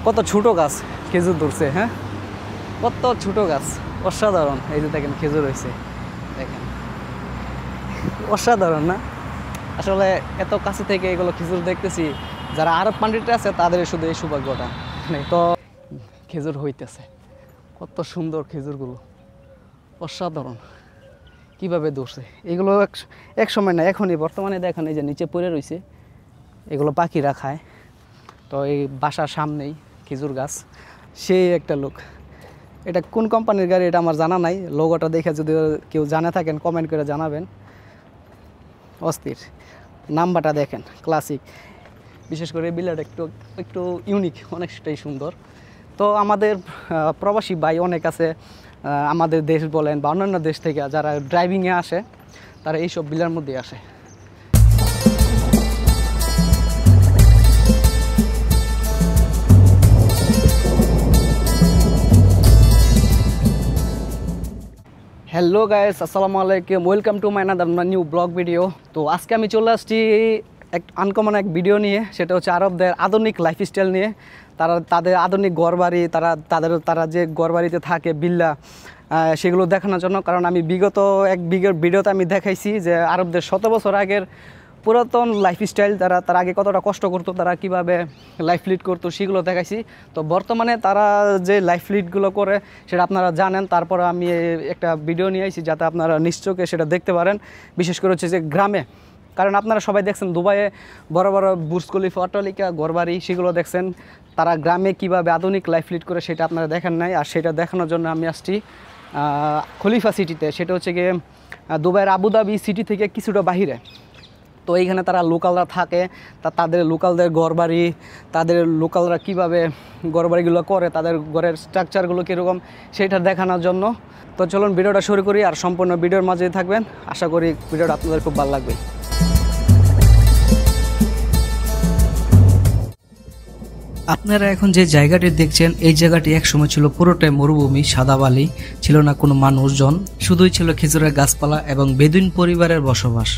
কত ছোট গাছ খেজুর ধরছে, হ্যাঁ কত ছোট গাছ, অসাধারণ। এই যে দেখেন খেজুর হয়েছে, দেখেন অসাধারণ না? আসলে এত কাছে থেকে এগুলো খেজুর দেখতেছি, যারা আরব কান্ট্রিতে আছে তাদের শুধু এই সৌভাগ্যটা। তো খেজুর হইতেছে, কত সুন্দর খেজুরগুলো, অসাধারণ কিভাবে ধরছে এগুলো। এক সময় না, এখনই বর্তমানে দেখেন এই যে নিচে পড়ে রয়েছে, এগুলো পাখিরা খায়। তো এই বাসার সামনেই খেজুর গাছ, সেই একটা লোক। এটা কোন কোম্পানির গাড়ি এটা আমার জানা নাই, লোগোটা দেখে যদি কেউ জানা থাকেন কমেন্ট করে জানাবেন। অস্থির, নাম্বারটা দেখেন ক্লাসিক, বিশেষ করে বিলাটা একটু একটু ইউনিক, অনেকটাই সুন্দর। তো আমাদের প্রবাসী ভাই অনেক আছে, আমাদের দেশ বলেন বা অন্যান্য দেশ থেকে যারা ড্রাইভিংয়ে আসে, তারা এইসব বিলার মধ্যে আসে। হ্যালো গাইস, আসসালামু আলাইকুম, welcome to my another new blog video. তো আজকে আমি চলে আসছি এক আনকমন এক ভিডিও নিয়ে, সেটা হচ্ছে আরবদের আধুনিক লাইফস্টাইল নিয়ে। তাদের আধুনিক ঘরবাড়ি, তারা যে ঘরবাড়িতে থাকে বিল্লা, সেগুলো দেখানোর জন্য। কারণ আমি বিগত এক ভিডিওতে আমি দেখাইছি যে আরবদের 100 বছর আগের পুরাতন লাইফস্টাইল, তারা আগে কতটা কষ্ট করতো, তারা কিভাবে লাইফ লিড করতো সেগুলো দেখাইছি। তো বর্তমানে তারা যে লাইফ লিডগুলো করে সেটা আপনারা জানেন, তারপরে আমি একটা ভিডিও নিয়ে আসি যাতে আপনারা নিশ্চয়ই সেটা দেখতে পারেন। বিশেষ করে হচ্ছে যে গ্রামে, কারণ আপনারা সবাই দেখছেন দুবাইয়ে বড় বড় বুর্জ খলিফা, অট্টালিকা, ঘরবাড়ি সেগুলো দেখছেন। তারা গ্রামে কিভাবে আধুনিক লাইফ লিড করে সেটা আপনারা দেখেন নাই, আর সেটা দেখানোর জন্য আমি আসছি খলিফা সিটিতে। সেটা হচ্ছে গিয়ে দুবাইয়ের আবুধাবি সিটি থেকে কিছুটা বাহিরে। তো এইখানে তারা লোকালরা থাকে, তাদের লোকালদের ঘরবাড়ি, তাদের লোকালরা কীভাবে ঘরবাড়িগুলো করে, তাদের ঘরের স্ট্রাকচারগুলো কীরকম সেটা দেখানোর জন্য। তো চলুন ভিডিওটা শুরু করি, আর সম্পূর্ণ ভিডিওর মাঝেই থাকবেন। আশা করি ভিডিওটা আপনাদের খুব ভালো লাগবে। আপনারা এখন যে জায়গাটি দেখছেন, এই জায়গাটি একসময় ছিল পুরোটাই মরুভূমি, সাদা বালি, ছিল না কোনো মানুষজন, শুধুই ছিল খেজুরের গাছপালা এবং বেদুইন পরিবারের বসবাস।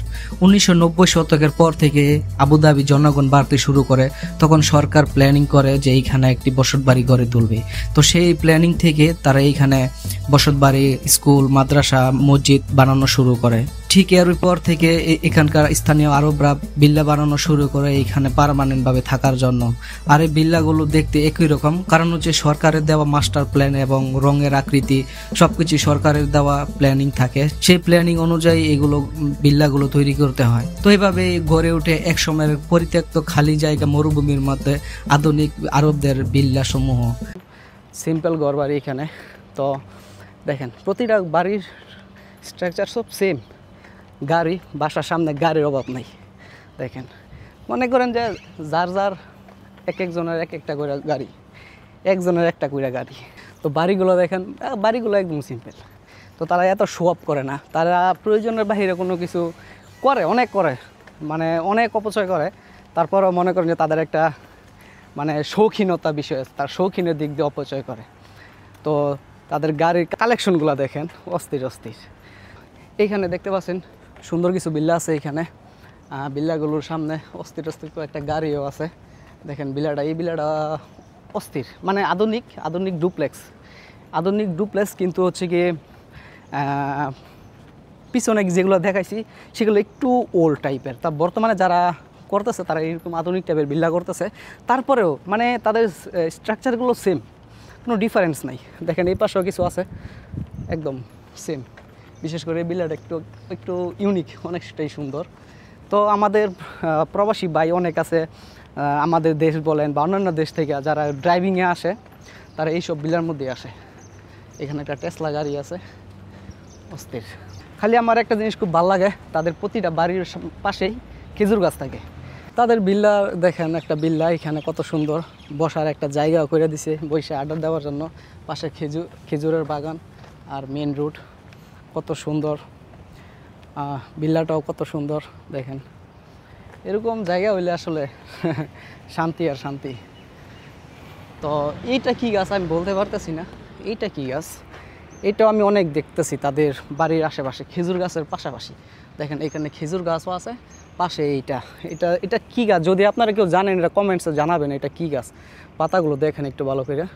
1990 শতকের পর থেকে আবুধাবি জনগণ বাড়তে শুরু করে, তখন সরকার প্ল্যানিং করে যে এইখানে একটি বসতবাড়ি গড়ে তুলবে। তো সেই প্ল্যানিং থেকে তারা এইখানে বসতবাড়ি, স্কুল, মাদ্রাসা, মসজিদ বানানো শুরু করে। ঠিক এর পর থেকে এখানকার স্থানীয় আরবরা বিল্লা বানানো শুরু করে এইখানে পার্মানেন্ট ভাবে থাকার জন্য। আর এই বিল্লাগুলো দেখতে একই রকম, কারণ হচ্ছে সরকারের দেওয়া মাস্টার প্ল্যান এবং রঙের আকৃতি সবকিছু সরকারের দেওয়া প্ল্যানিং থাকে, সেই প্ল্যানিং অনুযায়ী এগুলো বিল্লাগুলো তৈরি করতে হয়। তো এইভাবে গড়ে উঠে এক সময়ের পরিত্যক্ত খালি জায়গা মরুভূমির মধ্যে আধুনিক আরবদের বিল্লা সমূহ। সিম্পল ঘরবাড়ি এখানে। তো দেখেন প্রতিটা বাড়ির স্ট্রাকচার সব সেম। গাড়ি, বাসার সামনে গাড়ির অভাব নাই। দেখেন মনে করেন যে যার একজনের একটা করে গাড়ি, একজনের একটা করে গাড়ি। তো বাড়িগুলো দেখেন, বাড়িগুলো একদম সিম্পল। তো তারা এত শো আপ করে না, তারা প্রয়োজনের বাহিরে কোনো কিছু করে, অনেক করে, মানে অনেক অপচয় করে। তারপরও মনে করেন যে তাদের একটা মানে শৌখিনতা বিষয়, তার শৌখিনের দিক দিয়ে অপচয় করে। তো তাদের গাড়ির কালেকশনগুলো দেখেন, অস্থির অস্থির। এইখানে দেখতে পাচ্ছেন সুন্দর কিছু বিল্লা আছে এইখানে। বিল্লাগুলোর সামনে অস্থির অস্থির একটা গাড়িও আছে। দেখেন এই বিল্লাটা অস্থির, মানে আধুনিক ডুপ্লেক্স, কিন্তু হচ্ছে গিয়ে পিছনে যেগুলো দেখাইছি সেগুলো একটু ওল্ড টাইপের। তা বর্তমানে যারা করতেছে তারা এরকম আধুনিক টাইপের বিল্লা করতেছে, তারপরেও মানে তাদের স্ট্রাকচারগুলো সেম, কোনো ডিফারেন্স নাই। দেখেন এই পাশেও কিছু আছে একদম সেম। বিশেষ করে এই বিল্লাটা একটু ইউনিক, অনেকটাই সুন্দর। তো আমাদের প্রবাসী ভাই অনেক আছে, আমাদের দেশ বলেন বা অন্যান্য দেশ থেকে যারা ড্রাইভিংয়ে আসে, তারা এইসব বিল্লার মধ্যে আসে। এখানে একটা টেসলা গাড়ি আছে, অস্থির। খালি আমার একটা জিনিস খুব ভালো লাগে, তাদের প্রতিটা বাড়ির পাশেই খেজুর গাছ থাকে। তাদের বিল্লা দেখেন, একটা বিল্লা এখানে কত সুন্দর, বসার একটা জায়গা করে দিছে, বসে আড্ডা দেওয়ার জন্য। পাশে খেজুরের বাগান আর মেন রোড, কত সুন্দর। বিল্লাটাও কত সুন্দর দেখেন। এরকম জায়গা হইলে আসলে শান্তি আর শান্তি। তো এইটা কি গাছ আমি বলতে পারতেছি না, এইটা কি গাছ, এটাও আমি অনেক দেখতেছি তাদের বাড়ির আশেপাশে, খেজুর গাছের পাশাপাশি। দেখেন এখানে খেজুর গাছও আছে, পাশে এইটা এটা এটা কী গাছ, যদি আপনারা কেউ জানেন এটা কমেন্টসে জানাবেন এটা কী গাছ। পাতাগুলো দেখেন একটু ভালো করে,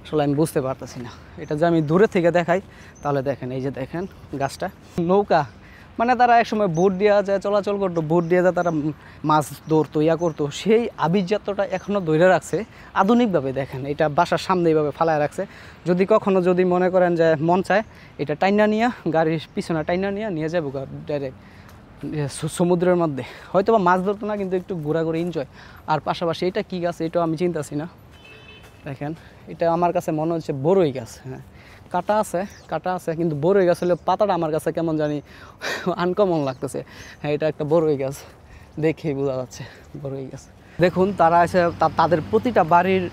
আসলে আমি বুঝতে পারতেছি না। এটা যে আমি দূরে থেকে দেখাই তাহলে দেখেন, এই যে দেখেন গাছটা। নৌকা মানে তারা একসময় বোট দেওয়া যায়, চলাচল করতো, বোট দিয়ে যায়, তারা মাছ ধরতো, ইয়া করতো, সেই আভিজাত্যটা এখনও ধরে রাখছে আধুনিকভাবে। দেখেন এটা বাসার সামনে এইভাবে ফালায় রাখছে। যদি কখনও যদি মনে করেন যে মন চায়, এটা টাইনা নিয়ে গাড়ির পিছনে টাইনা নিয়ে যাবো ডাইরেক্ট সমুদ্রের মধ্যে, হয়তো বা মাছ ধরতো না, কিন্তু একটু ঘোরাঘুরি এনজয়। আর পাশাপাশি এটা কী গাছ এটাও আমি চিন্তাছি না। দেখেন এটা আমার কাছে মনে হচ্ছে বড়ই গাছ। হ্যাঁ, কাটা আছে কিন্তু বড়ই গাছ হলে পাতাটা আমার কাছে কেমন জানি আনকমন লাগতেছে। হ্যাঁ, এটা একটা বড়ই গাছ, দেখেই বোঝা যাচ্ছে বড়ই গাছ। দেখুন তারা এসে তাদের প্রতিটা বাড়ির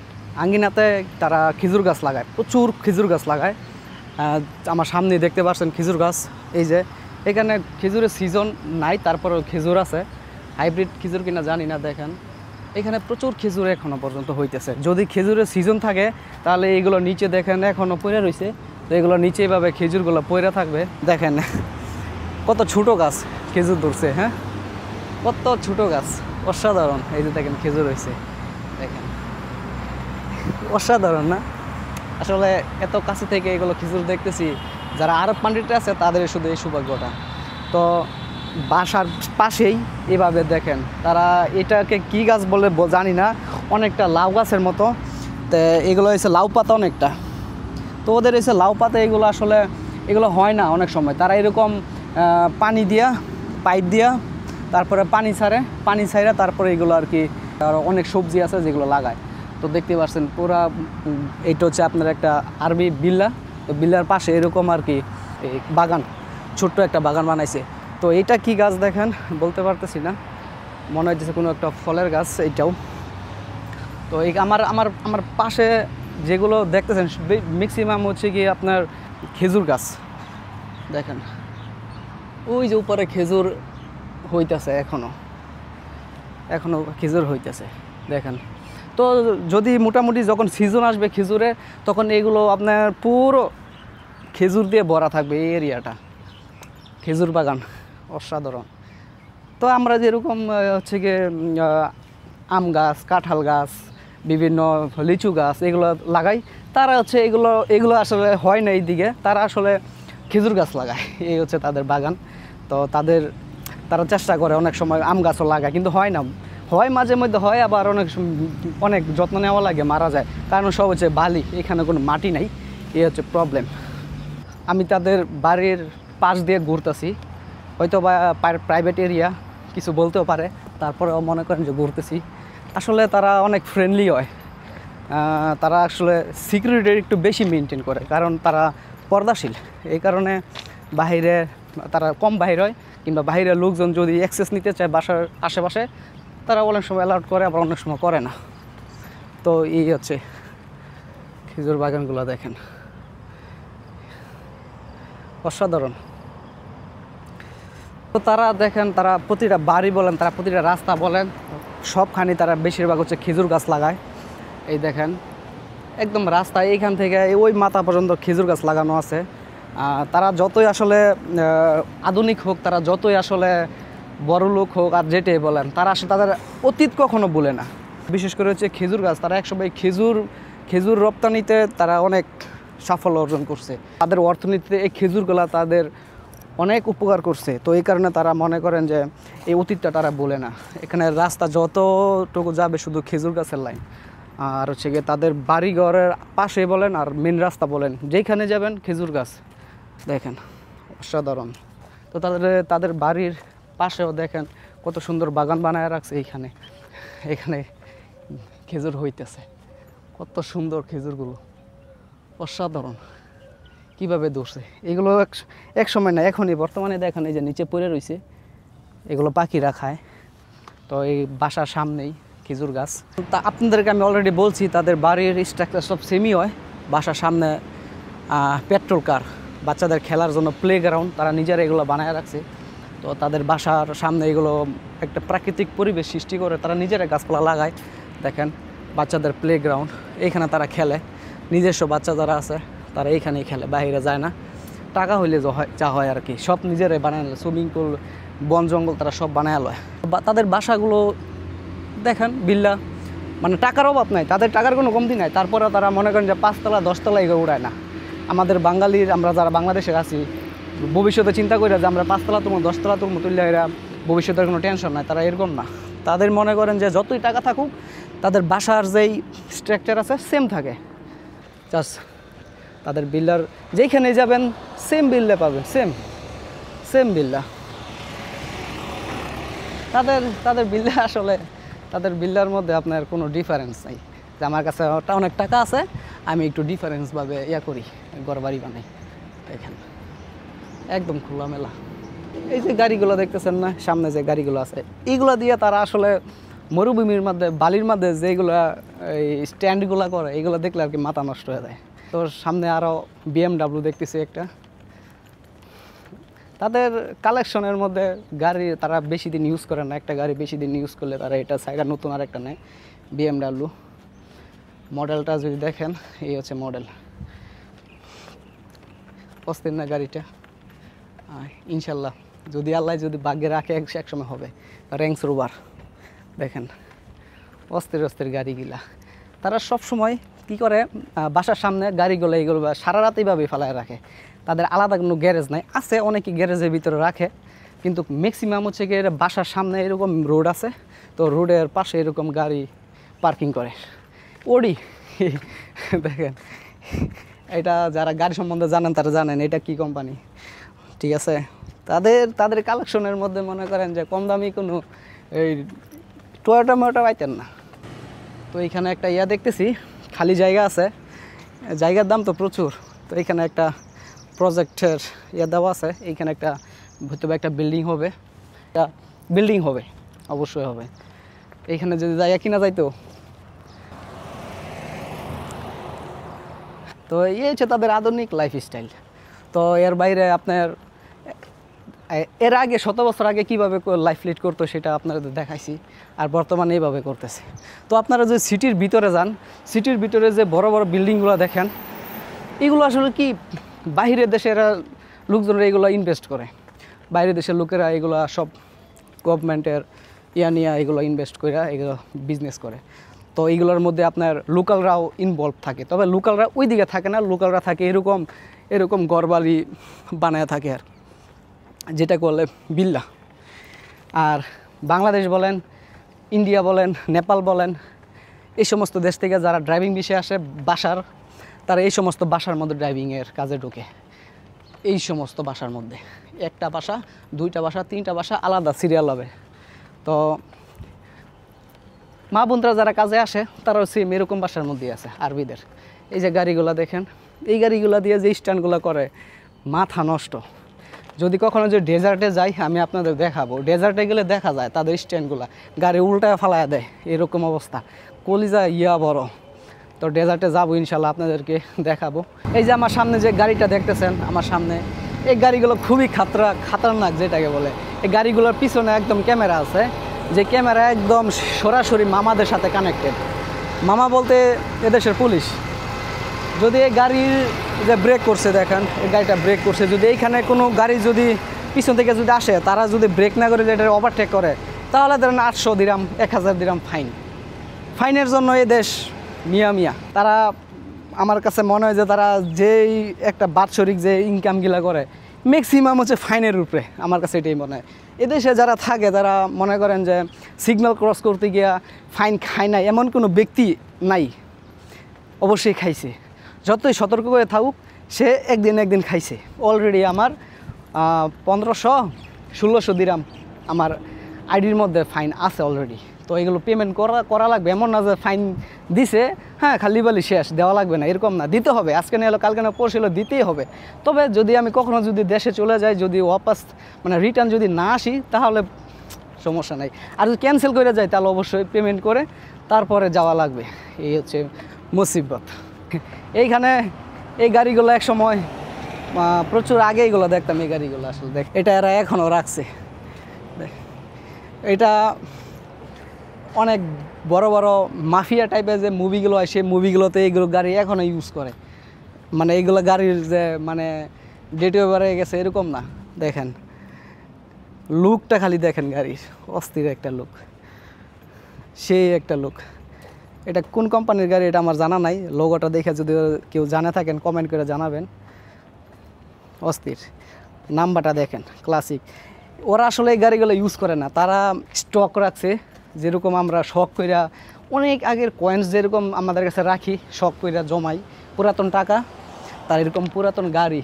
আঙ্গিনাতে তারা খেজুর গাছ লাগায়, প্রচুর খেজুর গাছ লাগায়। আমার সামনে দেখতে পাচ্ছেন খেজুর গাছ। এই যে এখানে খেজুরের সিজন নাই, তারপরেও খেজুর আছে, হাইব্রিড খেজুর কিনা জানি না। দেখেন এখানে প্রচুর খেজুর এখনও পর্যন্ত হইতেছে। যদি খেজুরের সিজন থাকে তাহলে এইগুলো নিচে দেখেন এখনও পড়ে রয়েছে, তো এগুলো নিচে এভাবে খেজুরগুলো পড়ে থাকবে। দেখেন কত ছোট গাছ খেজুর ধরছে। হ্যাঁ, কত ছোট গাছ, অসাধারণ। এই যে দেখেন খেজুর হয়েছে, দেখেন অসাধারণ না? আসলে এত কাছে থেকে এগুলো খেজুর দেখতেছি, যারা আরব পান্ডিতে আছে তাদের শুধু এই সৌভাগ্যটা। তো বাসার পাশেই এভাবে দেখেন তারা এটাকে কি গাছ বলে জানি না, অনেকটা লাউ গাছের মতো। তো এগুলো হচ্ছে লাউ পাতা অনেকটা। তো ওদের এসে লাউ পাতা এগুলো আসলে এগুলো হয় না অনেক সময়। তারা এরকম পানি দিয়া, পাইপ দিয়া, তারপরে পানি ছাড়া তারপরে এগুলো আর কি। আর অনেক সবজি আছে যেগুলো লাগায়। তো দেখতে পাচ্ছেন পুরা এইটা হচ্ছে আপনার একটা আরবি বিল্লা। তো বিল্লার পাশে এরকম আর কি বাগান, ছোট্ট একটা বাগান বানাইছে। তো এইটা কি গাছ দেখেন বলতে পারতেছি না, মনে হচ্ছে কোনো একটা ফলের গাছ এইটাও। তো এই আমার পাশে যেগুলো দেখতেছেন ম্যাক্সিমাম হচ্ছে কি আপনার খেজুর গাছ। দেখেন ওই যে উপরে খেজুর হইতেছে, এখনো খেজুর হইতেছে। দেখেন তো যদি মোটামুটি যখন সিজন আসবে খেজুরে, তখন এগুলো আপনার পুরো খেজুর দিয়ে ভরা থাকবে এই এরিয়াটা, খেজুর বাগান অসাধারণ। তো আমরা যেরকম হচ্ছে গিয়ে আম গাছ, কাঁঠাল গাছ, বিভিন্ন লিচু গাছ এগুলো লাগাই, তারা হচ্ছে এগুলো আসলে হয় না এইদিকে, তারা আসলে খেজুর গাছ লাগায়। এই হচ্ছে তাদের বাগান। তো তারা চেষ্টা করে, অনেক সময় আম গাছও লাগায় কিন্তু হয় না, হয় মাঝে মধ্যে হয়, আবার অনেক যত্ন নেওয়া লাগে, মারা যায়। কারণ সব হচ্ছে বালি, এখানে কোনো মাটি নাই, এই হচ্ছে প্রবলেম। আমি তাদের বাড়ির পাশ দিয়ে ঘুরতেছি, হয়তো বা প্রাইভেট এরিয়া কিছু বলতেও পারে, তারপরেও মনে করেন যে ঘুরতেছি। আসলে তারা অনেক ফ্রেন্ডলি হয়, তারা আসলে সিকিউরিটি একটু বেশি মেনটেন করে, কারণ তারা পর্দাশীল। এই কারণে বাহিরে তারা কম বাহির হয়, কিংবা বাহিরের লোকজন যদি অ্যাক্সেস নিতে চায় বাসার আশেপাশে, তারা অনেক সময় অ্যালাউড করে, আবার অনেক সময় করে না। তো এই হচ্ছে খেজুর বাগানগুলো দেখেন, অসাধারণ। তো তারা দেখেন, তারা প্রতিটা বাড়ি বলেন, তারা প্রতিটা রাস্তা বলেন, সবখানে তারা বেশিরভাগ হচ্ছে খেজুর গাছ লাগায়। এই দেখেন একদম রাস্তায় এইখান থেকে ওই মাথা পর্যন্ত খেজুর গাছ লাগানো আছে। তারা যতই আসলে আধুনিক হোক, তারা যতই আসলে বড় লোক হোক, আর যেটাই বলেন, তারা আসলে তাদের অতীত কখনো ভুলে না। বিশেষ করে হচ্ছে খেজুর গাছ, তারা একসময় খেজুর রপ্তানিতে তারা অনেক সাফল্য অর্জন করছে। তাদের অর্থনীতিতে এই খেজুরগুলা তাদের অনেক উপকার করছে। তো এই কারণে তারা মনে করেন যে এই অতীতটা তারা বলে না। এখানে রাস্তা যতটুকু যাবে শুধু খেজুর গাছের লাইন, আর হচ্ছে গিয়ে তাদের বাড়িঘরের পাশে বলেন আর মেন রাস্তা বলেন, যেখানে যাবেন খেজুর গাছ। দেখেন অসাধারণ। তো তাদের বাড়ির পাশেও দেখেন কত সুন্দর বাগান বানায় রাখছে। এখানে খেজুর হইতেছে, কত সুন্দর খেজুরগুলো, অসাধারণ। কীভাবে ধরছে এগুলো এক সময় না, এখনই বর্তমানে দেখেন এই যে নিচে পড়ে রয়েছে, এগুলো পাখিরা খায়। তো এই বাসার সামনেই খেজুর গাছ। তা আপনাদেরকে আমি অলরেডি বলছি, তাদের বাড়ির স্ট্রাকচার সব সেমই হয়। বাসার সামনে পেট্রোল কার, বাচ্চাদের খেলার জন্য প্লে গ্রাউন্ড, তারা নিজেরা এগুলো বানায় রাখছে। তো তাদের বাসার সামনে এগুলো একটা প্রাকৃতিক পরিবেশ সৃষ্টি করে, তারা নিজেরা গাছপালা লাগায়। দেখেন বাচ্চাদের প্লে গ্রাউন্ড, এইখানে তারা খেলে, নিজস্ব বাচ্চা যারা আছে তারা এইখানেই খেলে, বাইরে যায় না। টাকা হইলে যা হয় আর কি, সব নিজেরাই বানায়, সুইমিং পুল বন জঙ্গল তারা সব বানায় লয়। তাদের বাসাগুলো দেখেন বিল্লা, মানে টাকার অভাব নাই, তাদের টাকার কোনো কমতি নাই, তারপরে তারা মনে করেন যে 5 তলা 10 তলা এগুলো উড়ায় না। আমাদের বাঙালির, আমরা যারা বাংলাদেশে আছি, ভবিষ্যতে চিন্তা করি যে আমরা 5 তলা তুলবো 10 তলা তুলবো, তুললে এরা ভবিষ্যতের কোনো টেনশন নাই, তারা এরকম না। তাদের মনে করেন যে যতই টাকা থাকুক তাদের বাসার যেই স্ট্রাকচার আছে সেম থাকে, জাস্ট তাদের বিল্লার যেইখানে যাবেন সেম বিল্লা পাবেন, সেম বিল্লা। তাদের বিল্লা আসলে তাদের বিল্লার মধ্যে আপনার কোনো ডিফারেন্স নেই যে আমার কাছে অনেক টাকা আছে আমি একটু ডিফারেন্সভাবে করি, ঘর বাড়ি বানাই। দেখেন একদম খোলামেলা। এই যে গাড়িগুলো দেখতেছেন না, সামনে যে গাড়িগুলো আছে, এইগুলো দিয়ে তারা আসলে মরুভূমির মধ্যে বালির মধ্যে যেগুলো এই স্ট্যান্ডগুলো করে, এইগুলো দেখলে আর কি মাথা নষ্ট হয়ে যায়। তো সামনে আরও BMW দেখতেছি একটা। তাদের কালেকশনের মধ্যে গাড়ি তারা বেশি দিন ইউজ করে না, একটা গাড়ি বেশি দিন ইউজ করলে তারা এটা সাইডে নতুন আর একটা নেয়। BMW মডেলটা যদি দেখেন, এই হচ্ছে মডেল। অস্থির না গাড়িটা? ইনশাল্লাহ যদি আল্লাহ যদি ভাগ্যে রাখে এক সময় হবে। রেঞ্জ রোভার দেখেন, অস্থির গাড়িগুলা। তারা সব সময় কী করে, বাসার সামনে গাড়িগুলো এইগুলো সারা রাত এইভাবে ফেলায় রাখে। তাদের আলাদা কোনো গ্যারেজ নাই, আছে অনেকে গ্যারেজের ভিতরে রাখে, কিন্তু ম্যাক্সিমাম হচ্ছে গিয়ে বাসার সামনে এরকম রোড আছে, তো রোডের পাশে এরকম গাড়ি পার্কিং করে। ওডি দেখেন, এটা যারা গাড়ি সম্বন্ধে জানেন তারা জানেন এটা কি কোম্পানি, ঠিক আছে। তাদের কালেকশনের মধ্যে মনে করেন যে কম দামি কোনো এই টয়োটা মোটা পাইতেন না। তো এইখানে একটা দেখতেছি খালি জায়গা আছে, জায়গার দাম তো প্রচুর। তো এইখানে একটা প্রজেক্টের দেওয়া আছে, এইখানে একটা হয়তো একটা বিল্ডিং হবে, অবশ্যই হবে। এইখানে যদি জায়গা কিনা যাইতো। তো এই হচ্ছে তাদের আধুনিক লাইফস্টাইল। তো এর বাইরে আপনার এর আগে 7 বছর আগে কীভাবে লাইফ লিড করতো সেটা আপনাদের দেখাইছি, আর বর্তমানে এইভাবে করতেছে। তো আপনারা যে সিটির ভিতরে যান, সিটির ভিতরে যে বড় বড় বিল্ডিংগুলো দেখেন, এগুলো আসলে কি বাইরের দেশের লোকজনরা এগুলো ইনভেস্ট করে, বাইরের দেশের লোকেরা এগুলো সব গভর্নমেন্টের নিয়ে এগুলো ইনভেস্ট করে এগুলো বিজনেস করে। তো এইগুলোর মধ্যে আপনার লোকালরাও ইনভলভ থাকে, তবে লোকালরা ওই দিকে থাকে না, লোকালরা থাকে এরকম ঘরবাড়ি বানায় থাকে আর, যেটা করলে বিল্লা। আর বাংলাদেশ বলেন, ইন্ডিয়া বলেন, নেপাল বলেন, এই সমস্ত দেশ থেকে যারা ড্রাইভিং বিষয়ে আসে বাসার, তারা এই সমস্ত বাসার মধ্যে ড্রাইভিংয়ের কাজে ঢোকে। এই সমস্ত বাসার মধ্যে একটা বাসা, 2টা বাসা, 3টা বাসা আলাদা সিরিয়াল হবে। তো মা বোনরা যারা কাজে আসে তারাও সেম এরকম বাসার মধ্যেই আছে আরবিদের। এই যে গাড়িগুলো দেখেন, এই গাড়িগুলো দিয়ে যে স্ট্যান্ডগুলো করে মাথা নষ্ট। যদি কখনো যে ডেজার্টে যাই আমি আপনাদের দেখাবো, ডেজার্টে গেলে দেখা যায় তাদের স্ট্যান্ডগুলো গাড়ি উল্টায় ফালায় দেয়, এরকম অবস্থা, কলিজা বড়। তো ডেজার্টে যাবো ইনশাল্লাহ, আপনাদেরকে দেখাবো। এই যে আমার সামনে যে গাড়িটা দেখতেছেন আমার সামনে, এই গাড়িগুলো খুবই খাতরনাক যেটাকে বলে। এই গাড়িগুলোর পিছনে একদম ক্যামেরা আছে, যে ক্যামেরা একদম সরাসরি মামাদের সাথে কানেক্টেড। মামা বলতে এদেশের পুলিশ। যদি এই গাড়ির যে ব্রেক করছে দেখেন, এই গাড়িটা ব্রেক করছে, যদি এইখানে কোনো গাড়ি যদি পিছন থেকে যদি আসে, তারা যদি ব্রেক না করে এটা ওভারটেক করে, তাহলে ধরেন 800 দিরাম 1000 দিরাম ফাইনের জন্য এই দেশ মিয়া। তারা আমার কাছে মনে হয় যে তারা যেই একটা বাৎসরিক যে ইনকামগুলা করে ম্যাক্সিমাম হচ্ছে ফাইনের উপরে, আমার কাছে এটাই মনে হয়। এদেশে যারা থাকে তারা মনে করেন যে সিগন্যাল ক্রস করতে গিয়া ফাইন খায় না এমন কোনো ব্যক্তি নাই, অবশ্যই খাইছে। যতই সতর্ক করে থাকুক সে একদিন খাইছে। অলরেডি আমার 1500-1600 দিরাম আমার আইডির মধ্যে ফাইন আছে অলরেডি। তো এগুলো পেমেন্ট করা লাগবে, এমন না যে ফাইন দিছে হ্যাঁ খালি বালি শেষ, দেওয়া লাগবে না, এরকম না, দিতে হবে। আজকে না এলো কালকে না পরশু এলো, দিতেই হবে। তবে যদি আমি কখনো যদি দেশে চলে যাই, যদি ওয়াপাস মানে রিটার্ন যদি না আসি, তাহলে সমস্যা নাই। আর যদি ক্যান্সেল করে যাই তাহলে অবশ্যই পেমেন্ট করে তারপরে যাওয়া লাগবে। এই হচ্ছে মুসিবত। এইখানে এই গাড়িগুলো এক সময় প্রচুর আগে এইগুলো দেখতাম, এই গাড়িগুলো আসলে এটা এরা এখনও রাখছে। এটা অনেক বড় বড় মাফিয়া টাইপের যে মুভিগুলো হয়, সেই মুভিগুলোতে এইগুলো গাড়ি এখনও ইউজ করে। মানে এইগুলো গাড়ির যে মানে ডেট ওভার হয়ে গেছে এরকম না, দেখেন লুকটা খালি দেখেন গাড়ির, অস্থির একটা লুক, সেই একটা লুক। এটা কোন কোম্পানির গাড়ি এটা আমার জানা নাই, লোগোটা দেখে যদি কেউ জানে থাকেন কমেন্ট করে জানাবেন। অস্থির, নাম্বারটা দেখেন ক্লাসিক। ওরা আসলে এই গাড়িগুলো ইউজ করে না, তারা স্টক রাখছে, যেরকম আমরা শখ কইরা অনেক আগের কয়েন্স যেরকম আমাদের কাছে রাখি, শখ কইরা জমাই পুরাতন টাকা, তার এরকম পুরাতন গাড়ি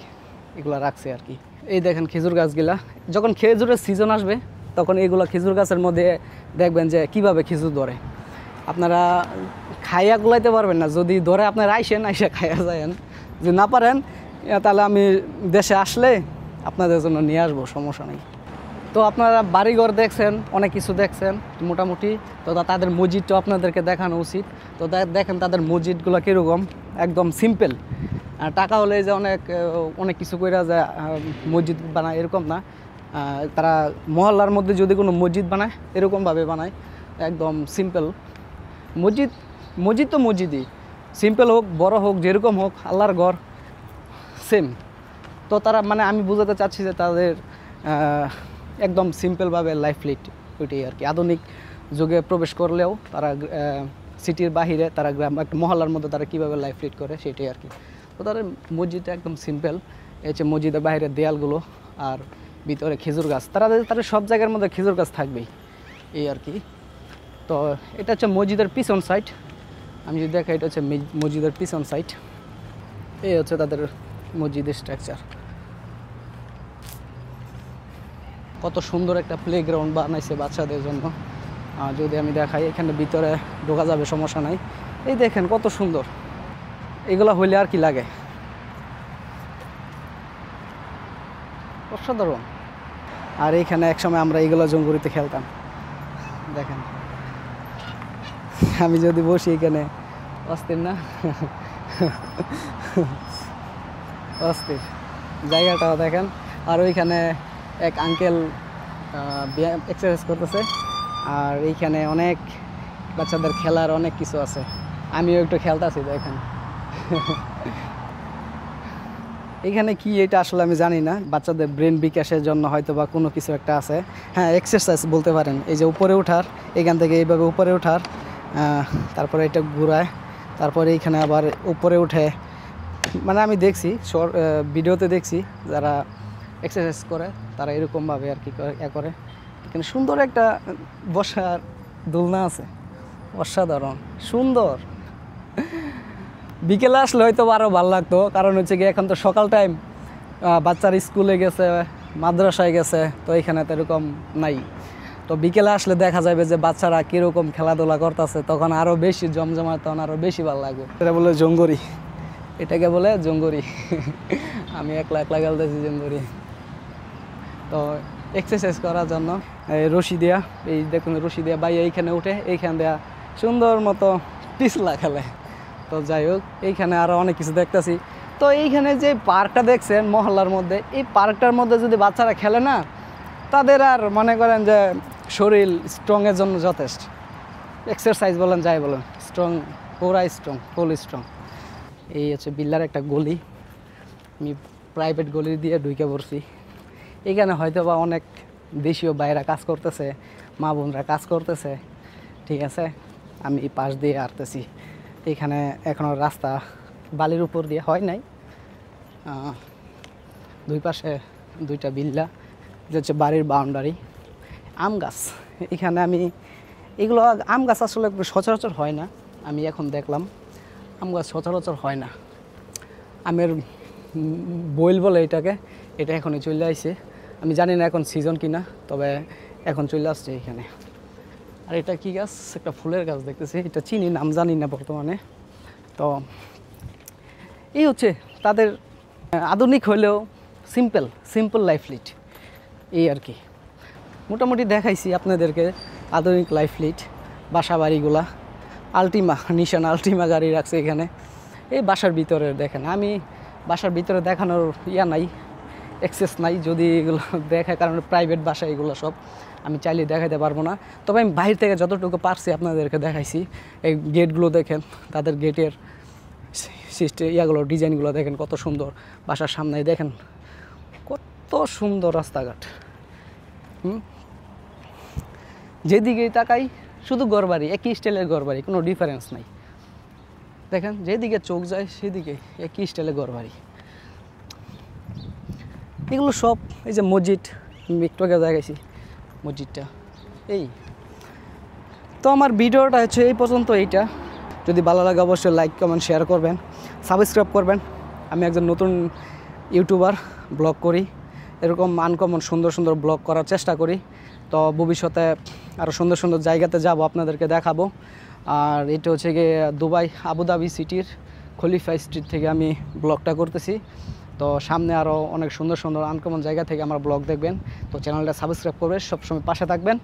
এগুলো রাখছে আর কি। এই দেখেন খেজুর গাছগুলা, যখন খেজুরের সিজন আসবে তখন এইগুলো খেজুর গাছের মধ্যে দেখবেন যে কিভাবে খেজুর ধরে। আপনারা খাইয়া গুলাইতে পারবেন না, যদি ধরে আপনারা আইসেন খাইয়া যায়েন, যদি না পারেন তাহলে আমি দেশে আসলে আপনাদের জন্য নিয়ে আসবো, সমস্যা নেই। তো আপনারা বাড়িঘর দেখছেন, অনেক কিছু দেখছেন মোটামুটি, তো তাদের মসজিদটাও আপনাদেরকে দেখানো উচিত। তো দেখেন তাদের মসজিদগুলো কীরকম, একদম সিম্পল। টাকা হলে যে অনেক কিছু কইরা যে মসজিদ বানায় এরকম না, তারা মহল্লার মধ্যে যদি কোনো মসজিদ বানায় এরকমভাবে বানায়, একদম সিম্পল মসজিদ তো মসজিদই, সিম্পল হোক বড় হোক যেরকম হোক, আল্লাহর ঘর সেম। তো তারা মানে আমি বোঝাতে চাচ্ছি যে তাদের একদম সিম্পলভাবে লাইফ লিড, ওইটাই আর কি। আধুনিক যুগে প্রবেশ করলেও তারা সিটির বাহিরে, তারা গ্রাম একটা মহল্লার মধ্যে তারা কীভাবে লাইফ লিড করে সেটাই আর কি। তো তাদের মসজিদটা একদম সিম্পল, হচ্ছে মসজিদের বাইরের দেয়ালগুলো আর ভিতরে খেজুর গাছ, তাদের সব জায়গার মধ্যে খেজুর গাছ থাকবেই, এই আর কি। তো এটা হচ্ছে মসজিদের পিছন সাইড, আমি যদি দেখা এটা হচ্ছে মসজিদের পিছন সাইড, এই হচ্ছে তাদের মসজিদের স্ট্রাকচার। কত সুন্দর একটা প্লেগ্রাউন্ড বানাইছে বাচ্চাদের জন্য, যদি আমি দেখাই এখানে ভিতরে ঢোকা যাবে, সমস্যা নাই। এই দেখেন কত সুন্দর, এগুলো হইলে আর কি লাগে, অসাধারণ। আর এইখানে একসময় আমরা এইগুলো জঙ্গরিতে খেলতাম, দেখেন আমি যদি বসি এখানে, অস্থির না? অস্থির জায়গাটাও দেখেন। আর ওইখানে এক আঙ্কেল এক্সারসাইজ করতেছে, আর এইখানে অনেক বাচ্চাদের খেলার অনেক কিছু আছে, আমিও একটু খেলতেছি দেখেন। এখানে কি এটা আসলে আমি জানি না, বাচ্চাদের ব্রেন বিকাশের জন্য হয়তো বা কোনো কিছু একটা আছে। হ্যাঁ, এক্সারসাইজ বলতে পারেন। এই যে উপরে ওঠার, এখান থেকে এইভাবে উপরে ওঠার, তারপরে এটা ঘুরায়, তারপরে এইখানে আবার উপরে উঠে, মানে আমি দেখছি ভিডিওতে দেখছি যারা এক্সারসাইজ করে তারা এরকমভাবে আর কি করে। এখানে সুন্দর একটা বসার দোলনা আছে, অসাধারণ সুন্দর। বিকেলে আসলে হয়তো আরও ভালো লাগতো, কারণ হচ্ছে কি এখন তো সকাল টাইম, বাচ্চারা স্কুলে গেছে, মাদ্রাসায় গেছে, তো এখানে তো এরকম নাই। তো বিকেলে আসলে দেখা যাবে যে বাচ্চারা কীরকম খেলাধুলা করতেছে, তখন আরও বেশি জমজমাট, তখন আরও বেশি ভালো লাগবে। এটা বলে জঙ্গরি, এটাকে বলে জঙ্গরি। আমি একলা খেলতেছি জঙ্গরি। তো এক্সারসাইজ করার জন্য রশি দেয়া, এই দেখুন রশি দেয়া ভাই এইখানে উঠে, এইখান দেয়া সুন্দর মতো পিছলা খেলে। তো যাই হোক, এইখানে আরও অনেক কিছু দেখতেছি। তো এইখানে যে পার্কটা দেখছেন মহল্লার মধ্যে, এই পার্কটার মধ্যে যদি বাচ্চারা খেলে না, তাদের আর মনে করেন যে শরীর স্ট্রংয়ের জন্য যথেষ্ট। এক্সারসাইজ বলেন যাই বলেন, স্ট্রং, পুরা স্ট্রং, ফুল স্ট্রং। এই হচ্ছে বিল্লার একটা গলি, আমি প্রাইভেট গলি দিয়ে ঢুকে পড়ছি। এখানে হয়তো বা অনেক দেশীয় বাইরা কাজ করতেছে, মা বোনরা কাজ করতেছে, ঠিক আছে। আমি পাশ দিয়ে আসতেছি, এখানে এখনও রাস্তা বালির উপর দিয়ে হয় নাই, দুই পাশে দুইটা বিল্লা, যে হচ্ছে বাড়ির বাউন্ডারি। আম গাছ, এখানে আমি এগুলো আম গাছ আসলে সচরাচর হয় না, আমি এখন দেখলাম আম গাছ সচরাচর হয় না। আমের বইল বলে এটাকে, এটা এখনই চলে আসছে, আমি জানি না এখন সিজন কিনা, তবে এখন চলে আসছে এখানে। আর এটা কি গাছ? একটা ফুলের গাছ দেখতেছি, এটা চিনি, নাম জানি না বর্তমানে। তো এই হচ্ছে তাদের আধুনিক হলেও সিম্পল লাইফ লিড, এই আর কি। মোটামুটি দেখাইছি আপনাদেরকে আধুনিক লাইফ লিড। বাসা বাড়িগুলা আলটিমা, নিশান আলটিমা গাড়ি রাখছে এখানে। এই বাসার ভিতরে দেখেন, আমি বাসার ভিতরে দেখানোর নাই, অ্যাক্সেস নাই, যদি এগুলো দেখায়, কারণ প্রাইভেট বাসা এগুলো সব, আমি চাইলে দেখাইতে পারবো না। তবে আমি বাইরে থেকে যতটুকু পারছি আপনাদেরকে দেখাইছি। এই গেটগুলো দেখেন, তাদের গেটের ইয়াগুলো, ডিজাইনগুলো দেখেন কত সুন্দর। বাসার সামনে দেখেন কত সুন্দর রাস্তাঘাট, যেদিকেই তাকাই শুধু ঘরবাড়ি, একই স্টাইলের ঘরবাড়ি, কোনো ডিফারেন্স নাই। দেখেন যেদিকে চোখ যায় সেদিকে একই স্টাইলের ঘরবাড়ি। এগুলো সব এই যে মসজিদ, একটু আগে দেখাইছি মসজিদটা। এই তো আমার ভিডিওটা হচ্ছে এই পর্যন্ত। এইটা যদি ভালো লাগে অবশ্যই লাইক কমেন্ট শেয়ার করবেন, সাবস্ক্রাইব করবেন। আমি একজন নতুন ইউটিউবার, ব্লগ করি, এরকম আনকমন সুন্দর সুন্দর ব্লগ করার চেষ্টা করি। তো ভবিষ্যতে আরও সুন্দর সুন্দর জায়গাতে যাব, আপনাদেরকে দেখাবো। আর এটা হচ্ছে গিয়ে দুবাই আবুধাবি সিটির খলিফা স্ট্রিট থেকে আমি ব্লগটা করতেছি। তো সামনে আরও অনেক সুন্দর সুন্দর আনকমন জায়গা থেকে আমার ব্লগ দেখবেন। তো চ্যানেলটা সাবস্ক্রাইব করবেন, সবসময় পাশে থাকবেন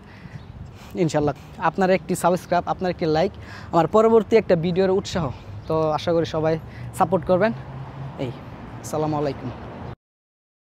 ইনশাল্লাহ। আপনার একটি সাবস্ক্রাইব, আপনার একটি লাইক আমার পরবর্তী একটা ভিডিওর উৎসাহ। তো আশা করি সবাই সাপোর্ট করবেন। এই আসসালামু আলাইকুম।